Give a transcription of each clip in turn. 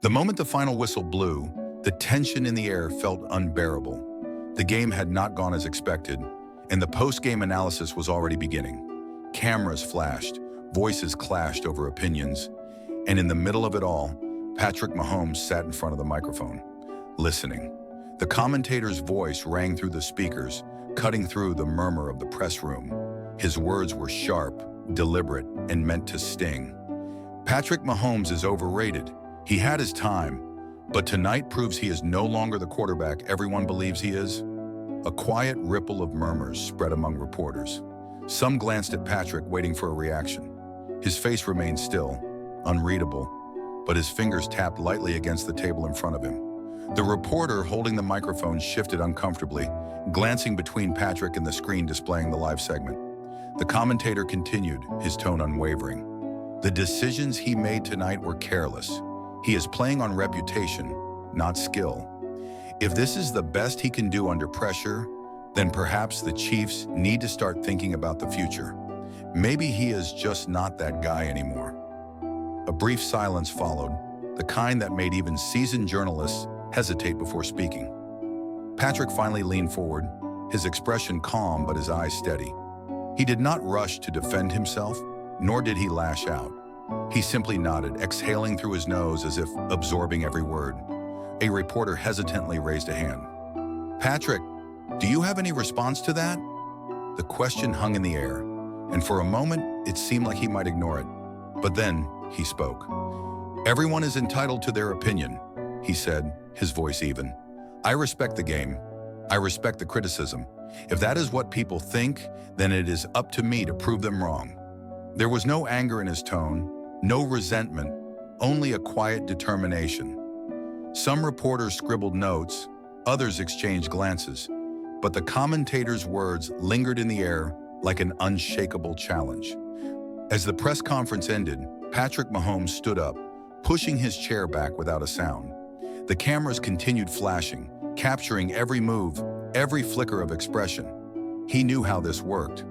The moment the final whistle blew, the tension in the air felt unbearable. The game had not gone as expected, and the post-game analysis was already beginning. Cameras flashed, voices clashed over opinions, and in the middle of it all, Patrick Mahomes sat in front of the microphone, listening. The commentator's voice rang through the speakers, cutting through the murmur of the press room. His words were sharp, deliberate, and meant to sting. Patrick Mahomes is overrated. He had his time, but tonight proves he is no longer the quarterback everyone believes he is. A quiet ripple of murmurs spread among reporters. Some glanced at Patrick, waiting for a reaction. His face remained still, unreadable, but his fingers tapped lightly against the table in front of him. The reporter holding the microphone shifted uncomfortably, glancing between Patrick and the screen displaying the live segment. The commentator continued, his tone unwavering. The decisions he made tonight were careless. He is playing on reputation, not skill. If this is the best he can do under pressure, then perhaps the Chiefs need to start thinking about the future. Maybe he is just not that guy anymore. A brief silence followed, the kind that made even seasoned journalists hesitate before speaking. Patrick finally leaned forward, his expression calm but his eyes steady. He did not rush to defend himself, nor did he lash out. He simply nodded, exhaling through his nose as if absorbing every word. A reporter hesitantly raised a hand. "Patrick, do you have any response to that?" The question hung in the air, and for a moment, it seemed like he might ignore it. But then, he spoke. "Everyone is entitled to their opinion," he said, his voice even. "I respect the game. I respect the criticism. If that is what people think, then it is up to me to prove them wrong." There was no anger in his tone, no resentment, only a quiet determination. Some reporters scribbled notes, others exchanged glances, but the commentator's words lingered in the air like an unshakable challenge. As the press conference ended, Patrick Mahomes stood up, pushing his chair back without a sound. The cameras continued flashing, capturing every move, every flicker of expression. He knew how this worked.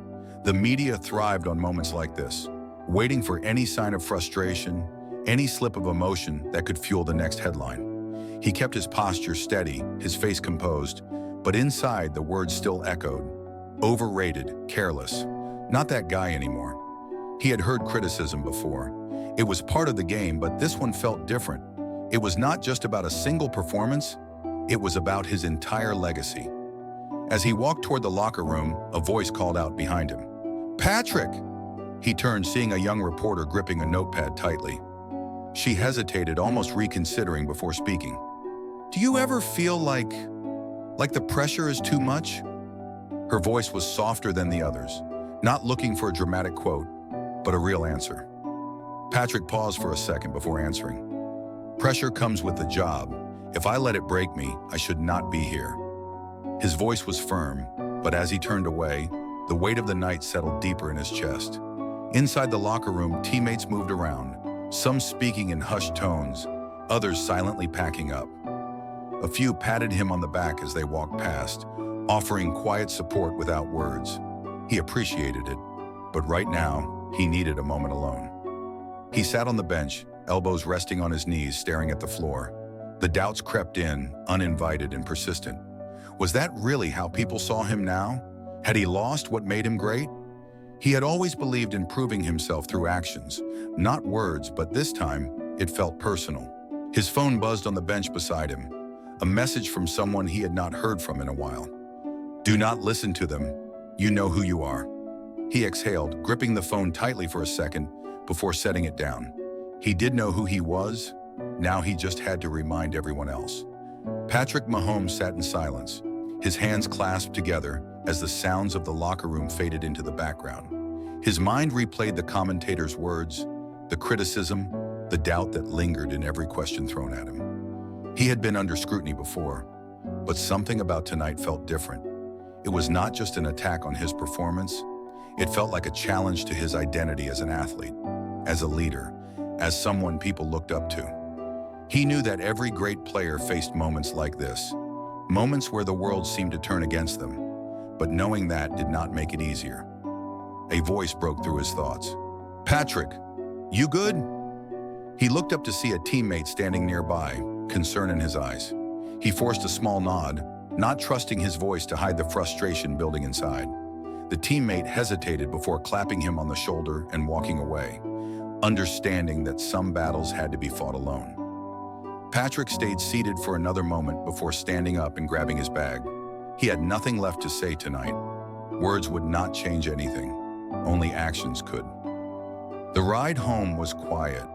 The media thrived on moments like this, waiting for any sign of frustration, any slip of emotion that could fuel the next headline. He kept his posture steady, his face composed, but inside the words still echoed. Overrated, careless, not that guy anymore. He had heard criticism before. It was part of the game, but this one felt different. It was not just about a single performance, it was about his entire legacy. As he walked toward the locker room, a voice called out behind him. "Patrick!" He turned, seeing a young reporter gripping a notepad tightly. She hesitated, almost reconsidering before speaking. "Do you ever feel like the pressure is too much?" Her voice was softer than the others, not looking for a dramatic quote, but a real answer. Patrick paused for a second before answering. "Pressure comes with the job. If I let it break me, I should not be here." His voice was firm, but as he turned away, the weight of the night settled deeper in his chest. Inside the locker room, teammates moved around, some speaking in hushed tones, others silently packing up. A few patted him on the back as they walked past, offering quiet support without words. He appreciated it, but right now, he needed a moment alone. He sat on the bench, elbows resting on his knees, staring at the floor. The doubts crept in, uninvited and persistent. Was that really how people saw him now? Had he lost what made him great? He had always believed in proving himself through actions, not words, but this time, it felt personal. His phone buzzed on the bench beside him, a message from someone he had not heard from in a while. "Do not listen to them. You know who you are." He exhaled, gripping the phone tightly for a second before setting it down. He did know who he was. Now he just had to remind everyone else. Patrick Mahomes sat in silence, his hands clasped together as the sounds of the locker room faded into the background. His mind replayed the commentator's words, the criticism, the doubt that lingered in every question thrown at him. He had been under scrutiny before, but something about tonight felt different. It was not just an attack on his performance. It felt like a challenge to his identity as an athlete, as a leader, as someone people looked up to. He knew that every great player faced moments like this, moments where the world seemed to turn against them, but knowing that did not make it easier. A voice broke through his thoughts. "Patrick, you good?" He looked up to see a teammate standing nearby, concern in his eyes. He forced a small nod, not trusting his voice to hide the frustration building inside. The teammate hesitated before clapping him on the shoulder and walking away, understanding that some battles had to be fought alone. Patrick stayed seated for another moment before standing up and grabbing his bag. He had nothing left to say tonight. Words would not change anything. Only actions could. The ride home was quiet.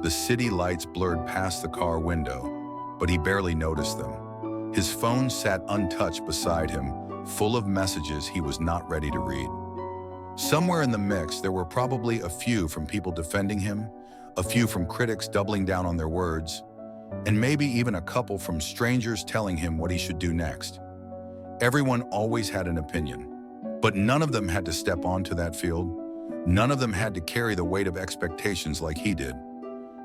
The city lights blurred past the car window, but he barely noticed them. His phone sat untouched beside him, full of messages he was not ready to read. Somewhere in the mix, there were probably a few from people defending him, a few from critics doubling down on their words, and maybe even a couple from strangers telling him what he should do next. Everyone always had an opinion, but none of them had to step onto that field. None of them had to carry the weight of expectations like he did.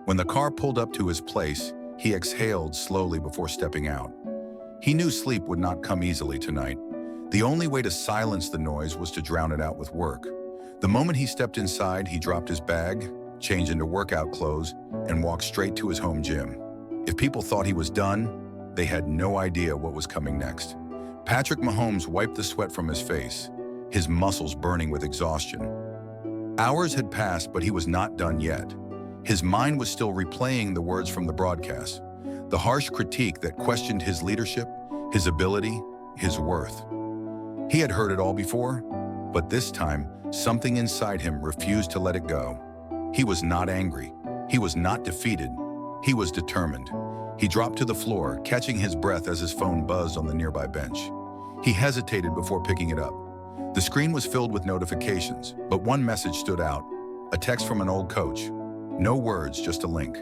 When the car pulled up to his place, he exhaled slowly before stepping out. He knew sleep would not come easily tonight. The only way to silence the noise was to drown it out with work. The moment he stepped inside, he dropped his bag, changed into workout clothes, and walked straight to his home gym. If people thought he was done, they had no idea what was coming next. Patrick Mahomes wiped the sweat from his face, his muscles burning with exhaustion. Hours had passed, but he was not done yet. His mind was still replaying the words from the broadcast, the harsh critique that questioned his leadership, his ability, his worth. He had heard it all before, but this time, something inside him refused to let it go. He was not angry. He was not defeated. He was determined. He dropped to the floor, catching his breath as his phone buzzed on the nearby bench. He hesitated before picking it up. The screen was filled with notifications, but one message stood out, a text from an old coach. No words, just a link.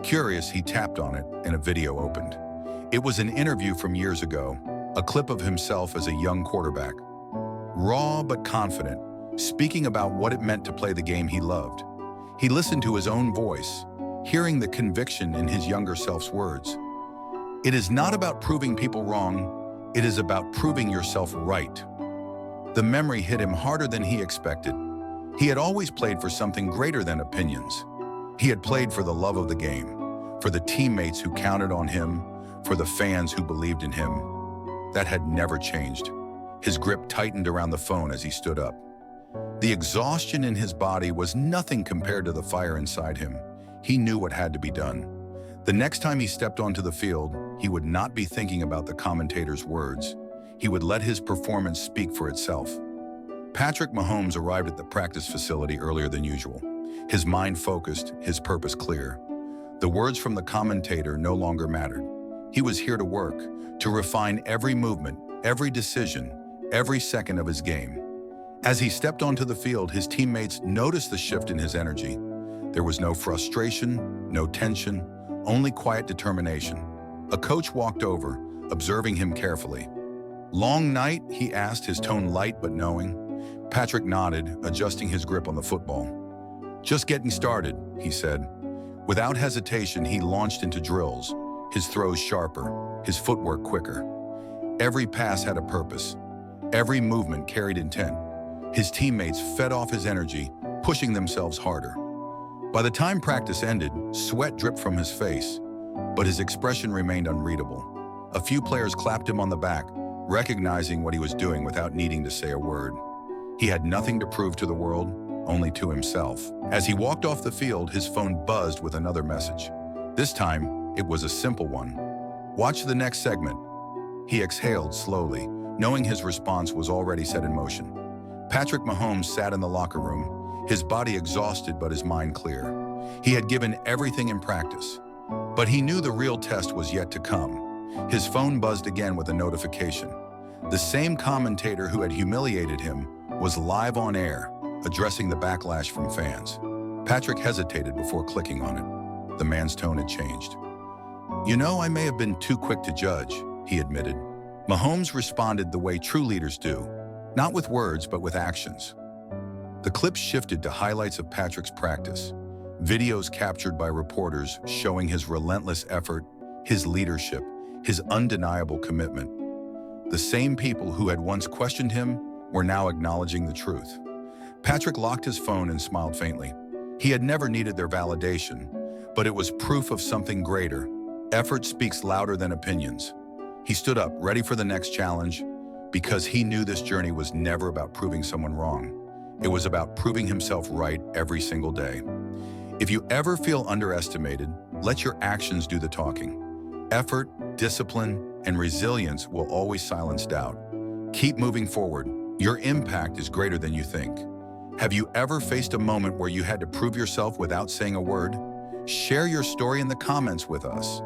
Curious, he tapped on it, and a video opened. It was an interview from years ago, a clip of himself as a young quarterback. Raw but confident, speaking about what it meant to play the game he loved. He listened to his own voice, hearing the conviction in his younger self's words. It is not about proving people wrong, it is about proving yourself right. The memory hit him harder than he expected. He had always played for something greater than opinions. He had played for the love of the game, for the teammates who counted on him, for the fans who believed in him. That had never changed. His grip tightened around the phone as he stood up. The exhaustion in his body was nothing compared to the fire inside him. He knew what had to be done. The next time he stepped onto the field, he would not be thinking about the commentator's words. He would let his performance speak for itself. Patrick Mahomes arrived at the practice facility earlier than usual. His mind focused, his purpose clear. The words from the commentator no longer mattered. He was here to work, to refine every movement, every decision, every second of his game. As he stepped onto the field, his teammates noticed the shift in his energy. There was no frustration, no tension, only quiet determination. A coach walked over, observing him carefully. "Long night?" he asked, his tone light but knowing. Patrick nodded, adjusting his grip on the football. "Just getting started," he said. Without hesitation, he launched into drills, his throws sharper, his footwork quicker. Every pass had a purpose. Every movement carried intent. His teammates fed off his energy, pushing themselves harder. By the time practice ended, sweat dripped from his face, but his expression remained unreadable. A few players clapped him on the back, recognizing what he was doing without needing to say a word. He had nothing to prove to the world, only to himself. As he walked off the field, his phone buzzed with another message. This time, it was a simple one. "Watch the next segment." He exhaled slowly, knowing his response was already set in motion. Patrick Mahomes sat in the locker room, his body exhausted but his mind clear. He had given everything in practice, but he knew the real test was yet to come. His phone buzzed again with a notification. The same commentator who had humiliated him was live on air, addressing the backlash from fans. Patrick hesitated before clicking on it. The man's tone had changed. "You know, I may have been too quick to judge," he admitted. Mahomes responded the way true leaders do, not with words, but with actions. The clip shifted to highlights of Patrick's practice, videos captured by reporters showing his relentless effort, his leadership, his undeniable commitment. The same people who had once questioned him were now acknowledging the truth. Patrick locked his phone and smiled faintly. He had never needed their validation, but it was proof of something greater. Effort speaks louder than opinions. He stood up, ready for the next challenge, because he knew this journey was never about proving someone wrong. It was about proving himself right every single day. If you ever feel underestimated, let your actions do the talking. Effort, discipline, and resilience will always silence doubt. Keep moving forward. Your impact is greater than you think. Have you ever faced a moment where you had to prove yourself without saying a word? Share your story in the comments with us.